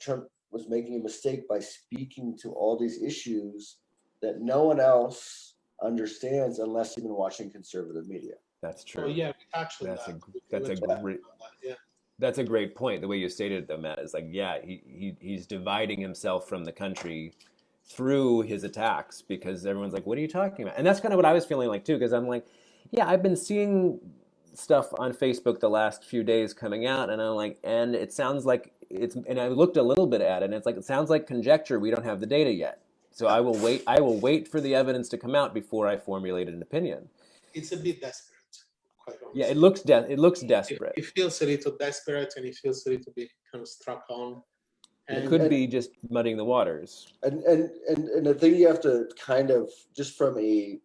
Trump was making a mistake by speaking to all these issues that no one else understands unless you've been watching conservative media. That's true. Oh yeah, we touched on that. That's a great point. The way you stated it, though, Matt, is like, yeah, he's dividing himself from the country through his attacks, because everyone's like, what are you talking about? And that's kind of what I was feeling like too, because I'm like, yeah, I've been seeing stuff on Facebook the last few days coming out, and I'm like, and it sounds like and I looked a little bit at it, and it's like, it sounds like conjecture. We don't have the data yet. So I will wait for the evidence to come out before I formulate an opinion. It's a bit desperate. Yeah, it looks desperate. It feels a little desperate, and it feels a little bit kind of struck on. And it could be just muddying the waters. And the thing you have to kind of, just from the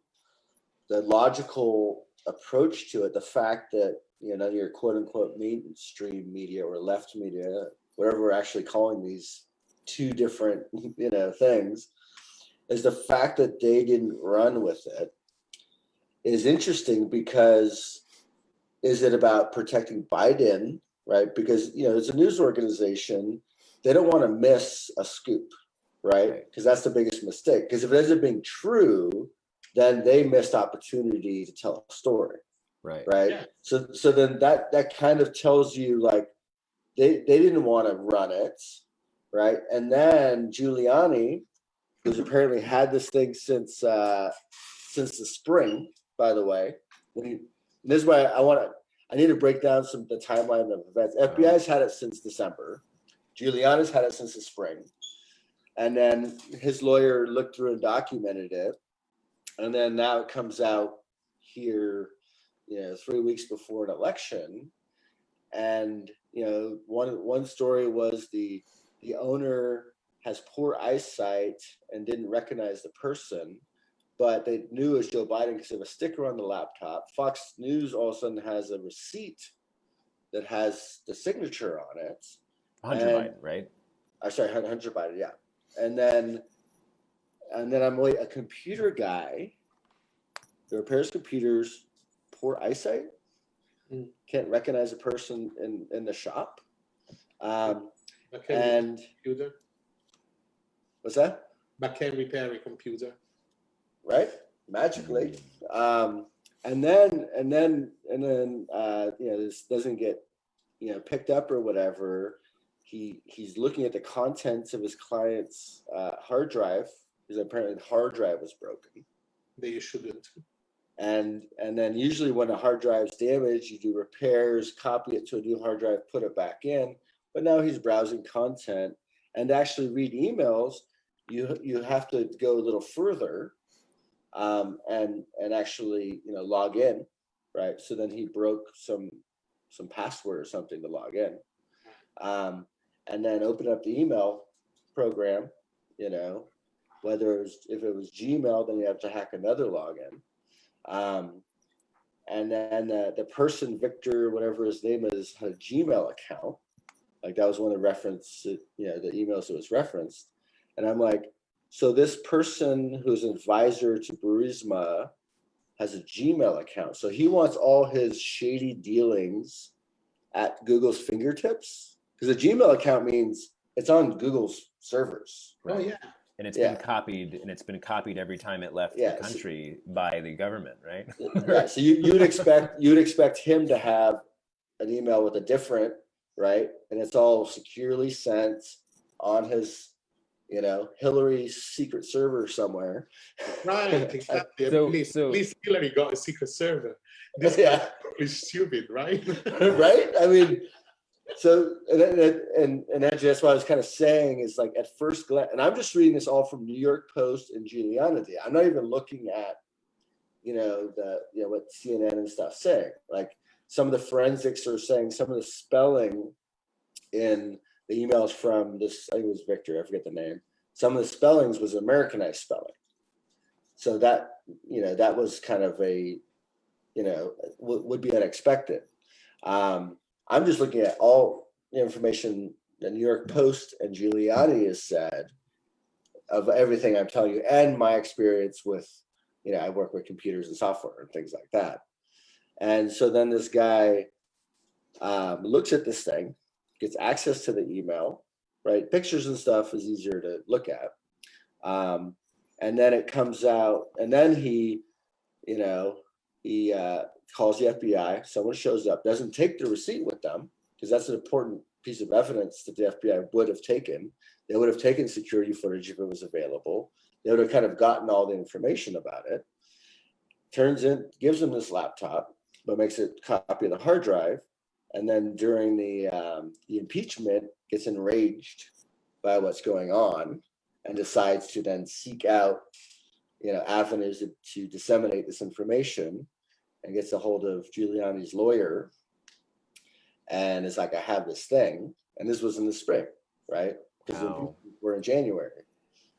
logical approach to it, the fact that, you know, your quote unquote mainstream media or left media, whatever we're actually calling these two different, you know, things, is the fact that they didn't run with it is interesting, because is it about protecting Biden, right? Because, you know, it's a news organization. They don't want to miss a scoop, right? Because that's the biggest mistake. Because if it ends up being true, then they missed opportunity to tell a story, right? Yeah. So then that kind of tells you, like, they didn't want to run it, right? And then Giuliani, who's apparently had this thing since the spring, by the way. This is why I need to break down the timeline of events. FBI's had it since December. Giuliani's had it since the spring. And then his lawyer looked through and documented it. And then now it comes out here, you know, 3 weeks before an election. And, you know, one story was the owner has poor eyesight and didn't recognize the person, but they knew it was Joe Biden because of a sticker on the laptop. Fox News all of a sudden has a receipt that has the signature on it. Hunter Biden, right? Sorry, Hunter Biden, yeah. And then I'm like, a computer guy that repairs computers, poor eyesight, can't recognize a person in the shop. And computer. What's that? But can repair a computer. Right, magically, and then you know, this doesn't get, you know, picked up or whatever. He's looking at the contents of his client's hard drive, because apparently the hard drive was broken. They shouldn't. And then usually when a hard drive's damaged, you do repairs, copy it to a new hard drive, put it back in. But now he's browsing content, and to actually read emails, you have to go a little further. And actually, you know, log in, right? So then he broke some password or something to log in, and then open up the email program. You know, if it was Gmail, then you have to hack another login, and then the person, Victor, whatever his name is, had a Gmail account. Like, that was one of the references, you know, the emails that was referenced, and I'm like, so this person who's an advisor to Burisma has a Gmail account. So he wants all his shady dealings at Google's fingertips, because a Gmail account means it's on Google's servers. Right? Oh yeah. And it's been copied, and it's been copied every time it left the country by the government, right? Yeah. So you'd expect him to have an email with a different, right? And it's all securely sent on his, you know, Hillary's secret server somewhere. Right, exactly. At least Hillary got a secret server. This guy is stupid, right? Right? I mean, so, and actually that's what I was kind of saying, is like, at first glance, and I'm just reading this all from New York Post and Giuliani. I'm not even looking at, you know, what CNN and stuff say. Like, some of the forensics are saying some of the spelling in the emails from this, I think it was Victor, I forget the name. Some of the spellings was Americanized spelling. So that, you know, that was kind of a, you know, would be unexpected. I'm just looking at all the information the New York Post and Giuliani has said of everything I'm telling you, and my experience with, you know, I work with computers and software and things like that. And so then this guy looks at this thing, gets access to the email, right? Pictures and stuff is easier to look at. And then it comes out, and then he calls the FBI. Someone shows up, doesn't take the receipt with them, because that's an important piece of evidence that the FBI would have taken. They would have taken security footage if it was available. They would have kind of gotten all the information about it. Gives him this laptop, but makes a copy of the hard drive. And then during the impeachment, gets enraged by what's going on and decides to then seek out, avenues to disseminate this information, and gets a hold of Giuliani's lawyer. And it's like, I have this thing. And this was in the spring, right? Because we're in January,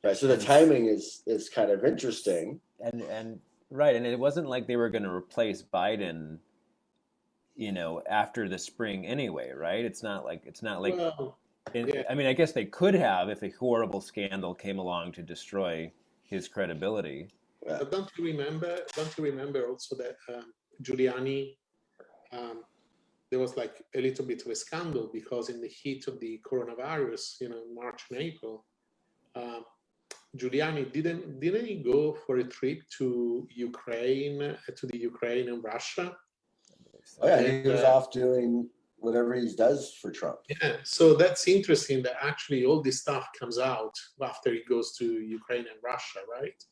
right? So the timing is kind of interesting. And right, and it wasn't like they were going to replace Biden, after the spring anyway, right? It's not like. Well, I mean, I guess they could have if a horrible scandal came along to destroy his credibility. But don't you remember also that Giuliani? There was like a little bit of a scandal because in the heat of the coronavirus, March and April, Giuliani didn't he go for a trip to Ukraine, the Ukraine and Russia? Oh yeah, he was off doing whatever he does for Trump. Yeah, so that's interesting that actually all this stuff comes out after he goes to Ukraine and Russia, right?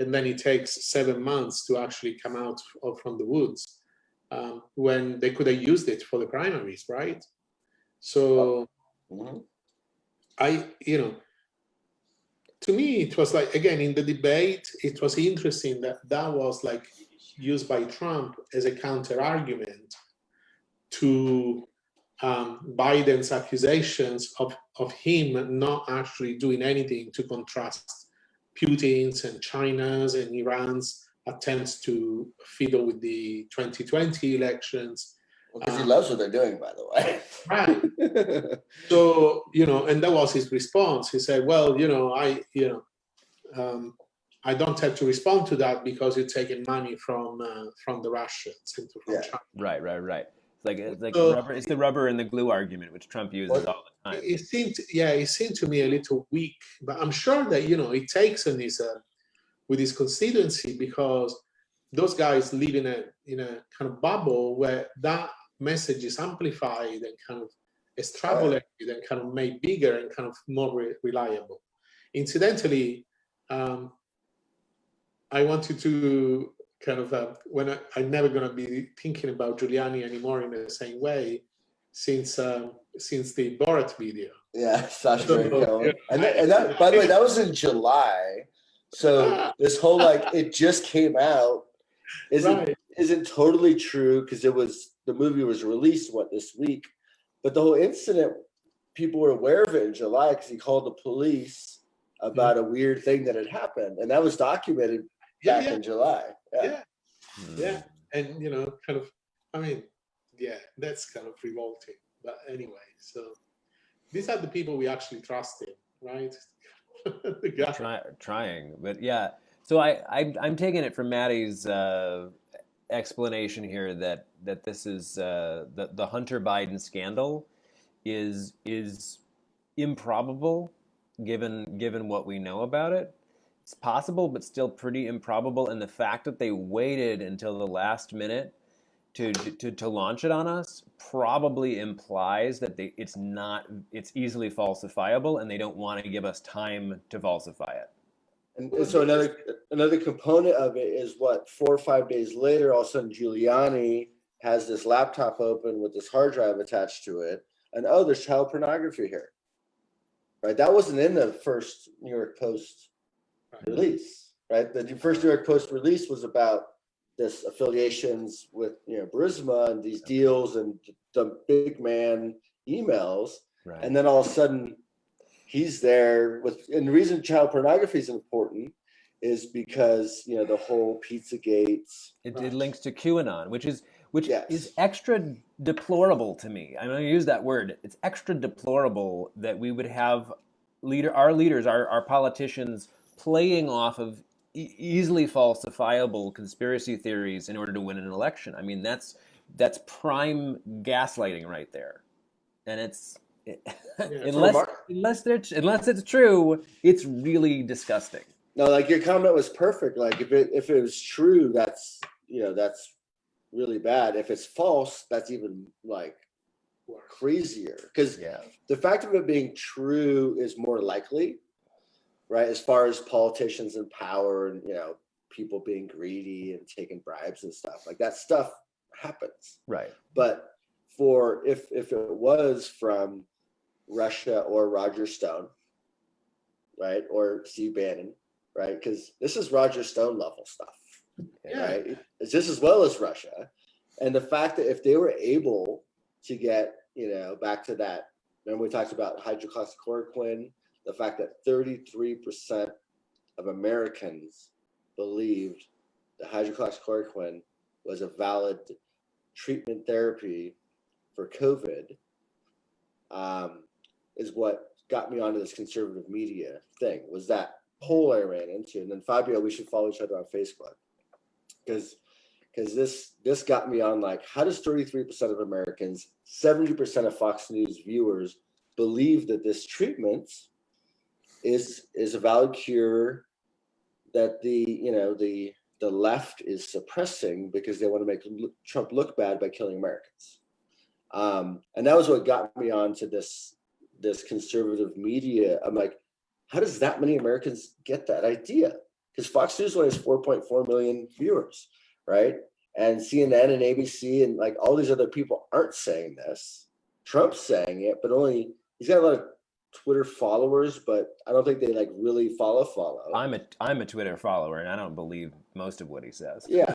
And then it takes 7 months to actually come out from the woods. When they could have used it for the primaries, right? So to me, it was like, again, in the debate, it was interesting that was like used by Trump as a counter argument to Biden's accusations of him not actually doing anything to contrast Putin's and China's and Iran's attempts to fiddle with the 2020 elections. Because he loves what they're doing, by the way. Right. So, and that was his response. He said, well, I don't have to respond to that because you're taking money from the Russians and from China. Right. It's the rubber and the glue argument, which Trump uses all the time. It seemed to me a little weak, but I'm sure that, it takes on his with his constituency, because those guys live in a kind of bubble where that message is amplified and kind of extrapolated and kind of made bigger and kind of more reliable. Incidentally, I wanted to kind of, I'm never going to be thinking about Giuliani anymore in the same way since the Borat video. Yeah, Sacha Baron Cohen. And that, by the way, that was in July. So this whole it just came out isn't totally true, because the movie was released this week, but the whole incident, people were aware of it in July because he called the police about a weird thing that had happened, and that was documented back in July. Yeah. And kind of, that's kind of revolting. But anyway, so these are the people we actually trusted, right? Trying, but yeah. So I'm taking it from Maddie's explanation here that this is the Hunter Biden scandal is improbable given what we know about it. It's possible, but still pretty improbable. And the fact that they waited until the last minute to launch it on us probably implies that it's easily falsifiable, and they don't want to give us time to falsify it. And so another component of it is 4 or 5 days later, all of a sudden Giuliani has this laptop open with this hard drive attached to it, and there's child pornography here. Right? That wasn't in the first New York Post release, right? The first New York Post release was about this affiliations with Burisma and these deals and the big man emails, right. And then all of a sudden he's there and the reason child pornography is important is because the whole Pizzagate. It links to QAnon, which is extra deplorable to me. I'm going to use that word. It's extra deplorable that we would have our leaders, our politicians, playing off of easily falsifiable conspiracy theories in order to win an election. I mean, that's prime gaslighting right there, and it's unless it's true, it's really disgusting. No, like your comment was perfect. Like if it was true, that's that's really bad. If it's false, that's even like crazier. Because the fact of it being true is more likely, right? As far as politicians in power and people being greedy and taking bribes and stuff, like that stuff happens, right? But for if it was from Russia or Roger Stone, right, or Steve Bannon, right, because this is Roger Stone level stuff, right? It's just as well as Russia, and the fact that if they were able to get back to that, remember we talked about hydroxychloroquine, the fact that 33% of Americans believed that hydroxychloroquine was a valid treatment therapy for COVID, is what got me onto this conservative media thing, was that poll I ran into. And then Fabio, we should follow each other on Facebook, because this got me on, like, how does 33% of Americans, 70% of Fox News viewers believe that this treatment is a valid cure that the left is suppressing because they want to make Trump look bad by killing Americans. And that was what got me onto this conservative media. I'm like, how does that many Americans get that idea? Because Fox News only has 4.4 million viewers, right? And CNN and ABC and like all these other people aren't saying this. Trump's saying it, but only he's got a lot of Twitter followers, but I don't think they like really follow. I'm a Twitter follower, and I don't believe most of what he says. Yeah,